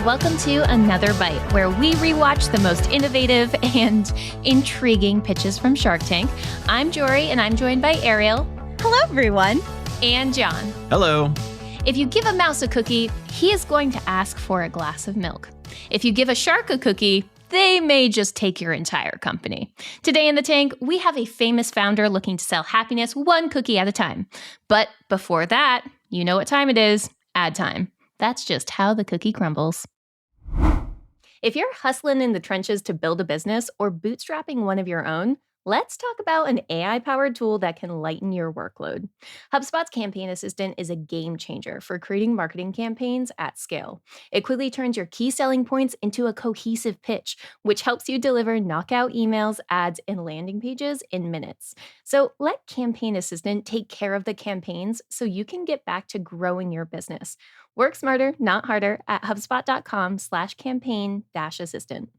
welcome to Another Bite, where we rewatch the most innovative and intriguing pitches from Shark Tank. I'm Jorie, and I'm joined by Ariel. Hello, everyone. And Jon. Hello. If you give a mouse a cookie, he is going to ask for a glass of milk. If you give a shark a cookie, they may just take your entire company. Today in the tank, we have a famous founder looking to sell happiness one cookie at a time. But before that, you know what time it is. Ad time. That's just how the cookie crumbles. If you're hustling in the trenches to build a business or bootstrapping one of your own, let's talk about an AI-powered tool that can lighten your workload. HubSpot's Campaign Assistant is a game changer for creating marketing campaigns at scale. It quickly turns your key selling points into a cohesive pitch, which helps you deliver knockout emails, ads, and landing pages in minutes. So let Campaign Assistant take care of the campaigns so you can get back to growing your business. Work smarter, not harder at HubSpot.com/campaign-assistant.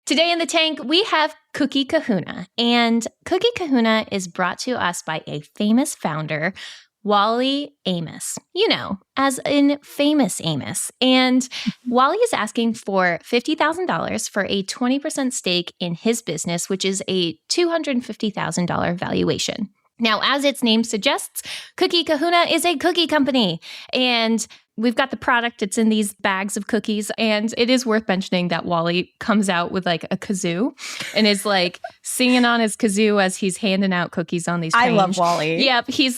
Today in the tank, we have Cookie Kahuna, and Cookie Kahuna is brought to us by a famous founder, Wally Amos, as in famous Amos. And Wally is asking for $50,000 for a 20% stake in his business, which is a $250,000 valuation. Now, as its name suggests, Cookie Kahuna is a cookie company, and we've got the product. It's in these bags of cookies, and it is worth mentioning that Wally comes out with like a kazoo and is like singing on his kazoo as he's handing out cookies on these trains. I love Wally. Yep, he's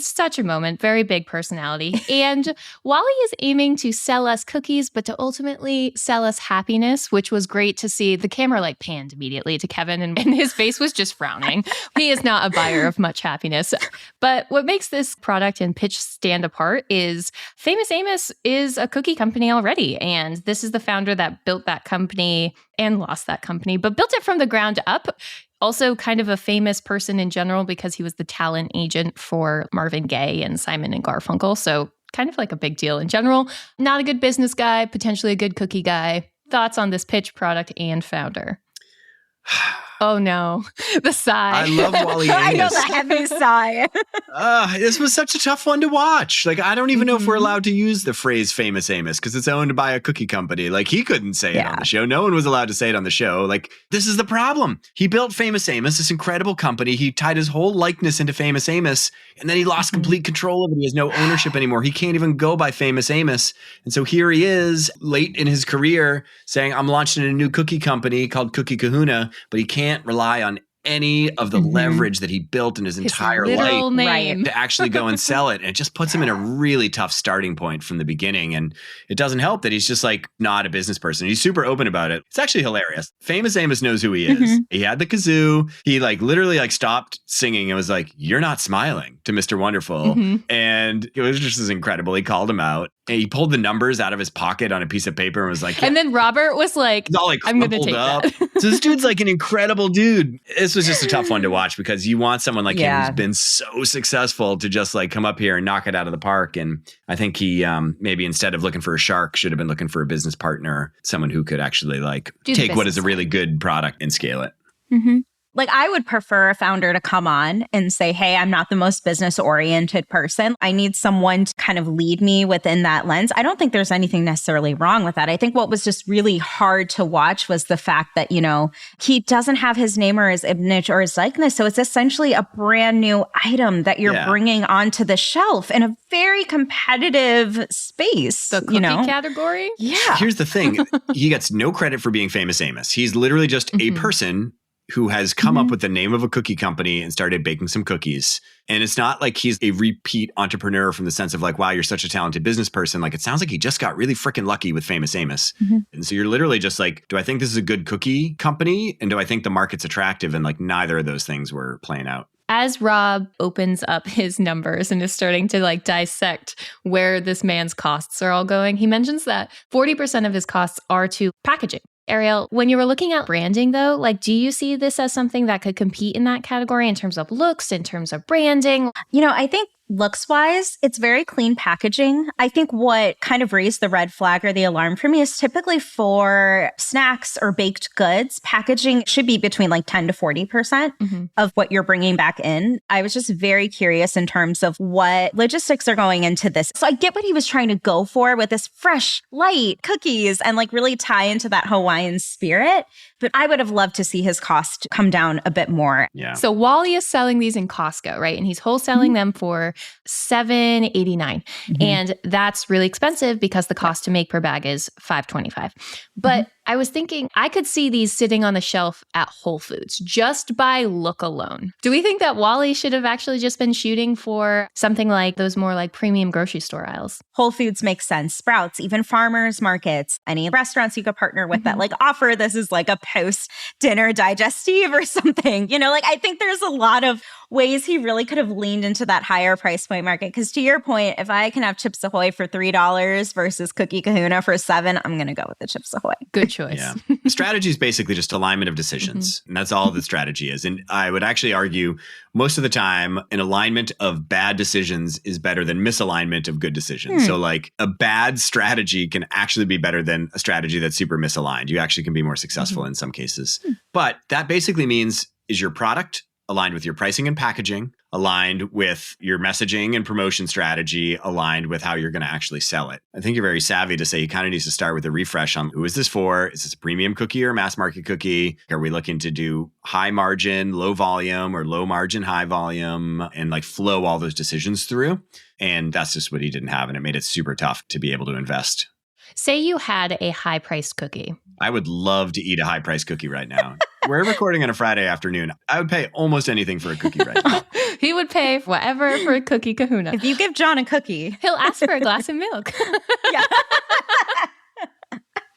such a moment, very big personality. And Wally is aiming to sell us cookies, but to ultimately sell us happiness, which was great to see. The camera like panned immediately to Kevin, and his face was just frowning. He is not a buyer of much happiness. But what makes this product and pitch stand apart is Famous Amos is a cookie company already, and this is the founder that built that company and lost that company, but built it from the ground up. Also kind of a famous person in general because he was the talent agent for Marvin Gaye and Simon and Garfunkel, so kind of like a big deal in general. Not a good business guy, potentially a good cookie guy. Thoughts on this pitch, product, and founder? Oh no, the sigh. I love Wally Amos. I know the heavy sigh. This was such a tough one to watch. Like, I don't even know if we're allowed to use the phrase famous Amos because it's owned by a cookie company. Like, he couldn't say it on the show. No one was allowed to say it on the show. Like, this is the problem. He built Famous Amos, this incredible company. He tied his whole likeness into Famous Amos, and then he lost complete control of it. He has no ownership anymore. He can't even go by Famous Amos. And so here he is late in his career saying, I'm launching a new cookie company called Cookie Kahuna, but he can't rely on any of the leverage that he built in his entire life to actually go and sell it. And it just puts him in a really tough starting point from the beginning. And it doesn't help that he's just like not a business person. He's super open about it. It's actually hilarious. Famous Amos knows who he is. He had the kazoo. He like literally like stopped singing and was like, "You're not smiling," to Mr. Wonderful. And it was just as incredible. He called him out. And he pulled the numbers out of his pocket on a piece of paper and was like, and then Robert was like, I'm going to take that. So this dude's like an incredible dude. This was just a tough one to watch because you want someone like him who's been so successful to just like come up here and knock it out of the park. And I think he maybe instead of looking for a shark, should have been looking for a business partner, someone who could actually like take what is a really good product and scale it. Like, I would prefer a founder to come on and say, hey, I'm not the most business-oriented person. I need someone to kind of lead me within that lens. I don't think there's anything necessarily wrong with that. I think what was just really hard to watch was the fact that, he doesn't have his name or his image or his likeness. So it's essentially a brand new item that you're bringing onto the shelf in a very competitive space. The cookie category? Yeah. Here's the thing. He gets no credit for being Famous Amos. He's literally just a person who has come up with the name of a cookie company and started baking some cookies. And it's not like he's a repeat entrepreneur from the sense of like, wow, you're such a talented business person. Like, it sounds like he just got really freaking lucky with Famous Amos. And so you're literally just like, do I think this is a good cookie company? And do I think the market's attractive? And like, neither of those things were playing out. As Rob opens up his numbers and is starting to like dissect where this man's costs are all going, he mentions that 40% of his costs are to packaging. Ariel, when you were looking at branding though, like, do you see this as something that could compete in that category in terms of looks, in terms of branding? I think looks wise, it's very clean packaging. I think what kind of raised the red flag or the alarm for me is typically for snacks or baked goods, packaging should be between like 10 to 40% of what you're bringing back in. I was just very curious in terms of what logistics are going into this. So I get what he was trying to go for with this fresh, light cookies and like really tie into that Hawaiian spirit. But I would have loved to see his cost come down a bit more. Yeah. So Wally is selling these in Costco, right? And he's wholesaling them for $7.89. And that's really expensive because the cost to make per bag is $5.25. But I was thinking I could see these sitting on the shelf at Whole Foods just by look alone. Do we think that Wally should have actually just been shooting for something like those more like premium grocery store aisles? Whole Foods makes sense. Sprouts, even farmers markets, any restaurants you could partner with that like offer this is like a post-dinner digestive or something. You know, like I think there's a lot of ways he really could have leaned into that higher price point market. Because to your point, if I can have Chips Ahoy for $3 versus Cookie Kahuna for $7, I'm going to go with the Chips Ahoy. Good choice. Yeah. Strategy is basically just alignment of decisions. And that's all the strategy is. And I would actually argue most of the time, an alignment of bad decisions is better than misalignment of good decisions. So like a bad strategy can actually be better than a strategy that's super misaligned. You actually can be more successful in some cases. But that basically means, is your product aligned with your pricing and packaging, aligned with your messaging and promotion strategy, aligned with how you're going to actually sell it? I think you're very savvy to say he kind of needs to start with a refresh on who is this for? Is this a premium cookie or a mass market cookie? Are we looking to do high margin, low volume, or low margin, high volume, and like flow all those decisions through? And that's just what he didn't have. And it made it super tough to be able to invest. Say you had a high-priced cookie. I would love to eat a high-priced cookie right now. We're recording on a Friday afternoon. I would pay almost anything for a cookie right now. He would pay whatever for a Cookie Kahuna. If you give John a cookie, He'll ask for a glass of milk. yeah.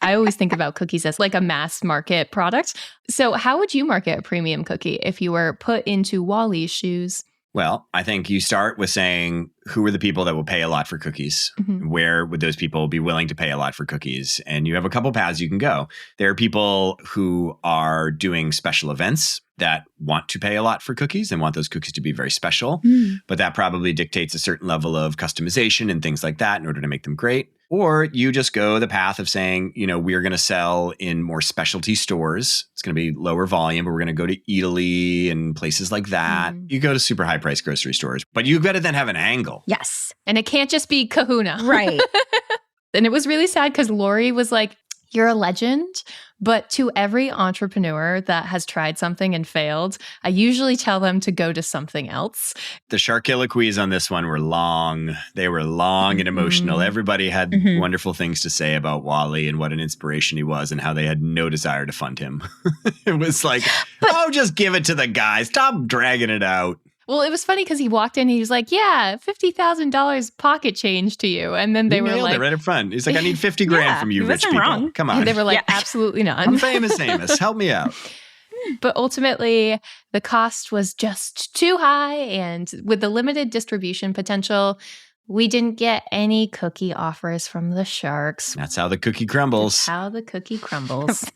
I always think about cookies as like a mass market product. So how would you market a premium cookie if you were put into Wally's shoes? Well, I think you start with saying, who are the people that will pay a lot for cookies? Where would those people be willing to pay a lot for cookies? And you have a couple paths you can go. There are people who are doing special events that want to pay a lot for cookies and want those cookies to be very special. But that probably dictates a certain level of customization and things like that in order to make them great. Or you just go the path of saying, you know, we're going to sell in more specialty stores. It's going to be lower volume, but we're going to go to Italy and places like that. You go to super high price grocery stores, but you've got to then have an angle. Yes. And it can't just be Kahuna. Right. And it was really sad because Lori was like, you're a legend. But to every entrepreneur that has tried something and failed, I usually tell them to go to something else. The sharkiloquies on this one were long. They were long and emotional. Everybody had wonderful things to say about Wally and what an inspiration he was and how they had no desire to fund him. It was like, just give it to the guy. Stop dragging it out. Well, it was funny because he walked in and he was like, yeah, $50,000 pocket change to you. And then they were like, it right up front. He's like, I need 50 grand from you rich people. Wrong. Come on. And they were like, absolutely not. I'm famous Amos. Help me out. But ultimately, the cost was just too high. And with the limited distribution potential, we didn't get any cookie offers from the sharks. That's how the cookie crumbles. That's how the cookie crumbles.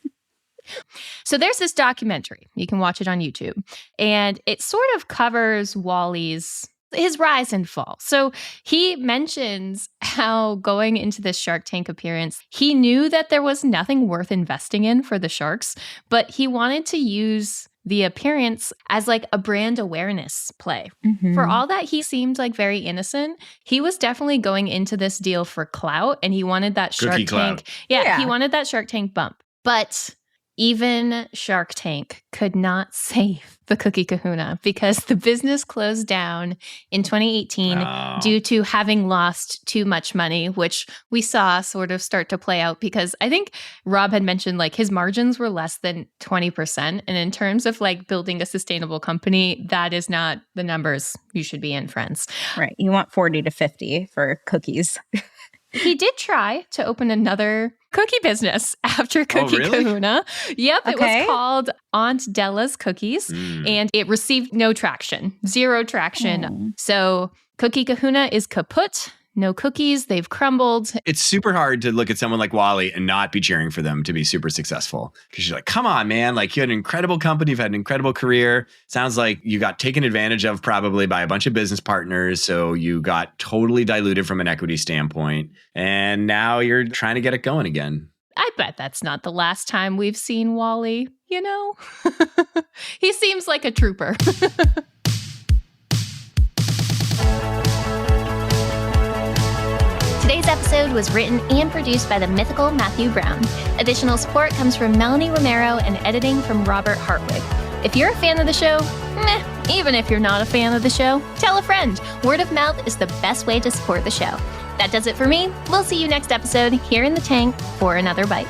So there's this documentary. You can watch it on YouTube. And it sort of covers Wally's his rise and fall. So he mentions how going into this Shark Tank appearance, he knew that there was nothing worth investing in for the sharks, but he wanted to use the appearance as like a brand awareness play. For all that he seemed like very innocent, he was definitely going into this deal for clout, and he wanted that Shark Tank. Yeah, he wanted that Shark Tank bump. But even Shark Tank could not save the Cookie Kahuna because the business closed down in 2018 due to having lost too much money, which we saw sort of start to play out because I think Rob had mentioned like his margins were less than 20%. And in terms of like building a sustainable company, that is not the numbers you should be in, friends. Right. You want 40 to 50 for cookies. He did try to open another cookie business after Cookie Kahuna. Yep, it was called Aunt Della's Cookies, and it received no traction, zero traction. So Cookie Kahuna is kaput. No cookies, they've crumbled. It's super hard to look at someone like Wally and not be cheering for them to be super successful. Because you're like, come on, man. Like, you had an incredible company. You've had an incredible career. Sounds like you got taken advantage of probably by a bunch of business partners. So you got totally diluted from an equity standpoint. And now you're trying to get it going again. I bet that's not the last time we've seen Wally, you know? He seems like a trooper. Today's episode was written and produced by the mythical Matthew Brown. Additional support comes from Melanie Romero and editing from Robert Hartwig. If you're a fan of the show, even if you're not a fan of the show, tell a friend. Word of mouth is the best way to support the show. That does it for me. We'll see you next episode here in the tank for another bite.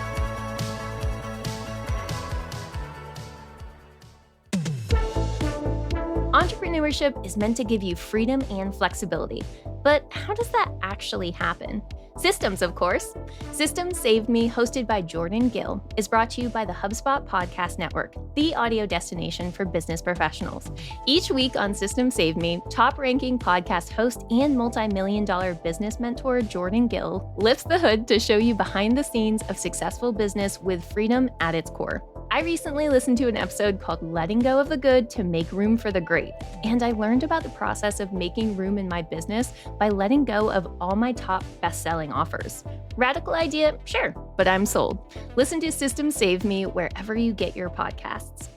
Entrepreneurship is meant to give you freedom and flexibility. But how does that actually happen? Systems, of course. Systems Saved Me, hosted by Jordan Gill, is brought to you by the HubSpot Podcast Network, the audio destination for business professionals. Each week on Systems Saved Me, top-ranking podcast host and multi-million-dollar business mentor Jordan Gill lifts the hood to show you behind the scenes of successful business with freedom at its core. I recently listened to an episode called Letting Go of the Good to Make Room for the Great, and I learned about the process of making room in my business by letting go of all my top best-selling offers. Radical idea? Sure, but I'm sold. Listen to Systems Save Me wherever you get your podcasts.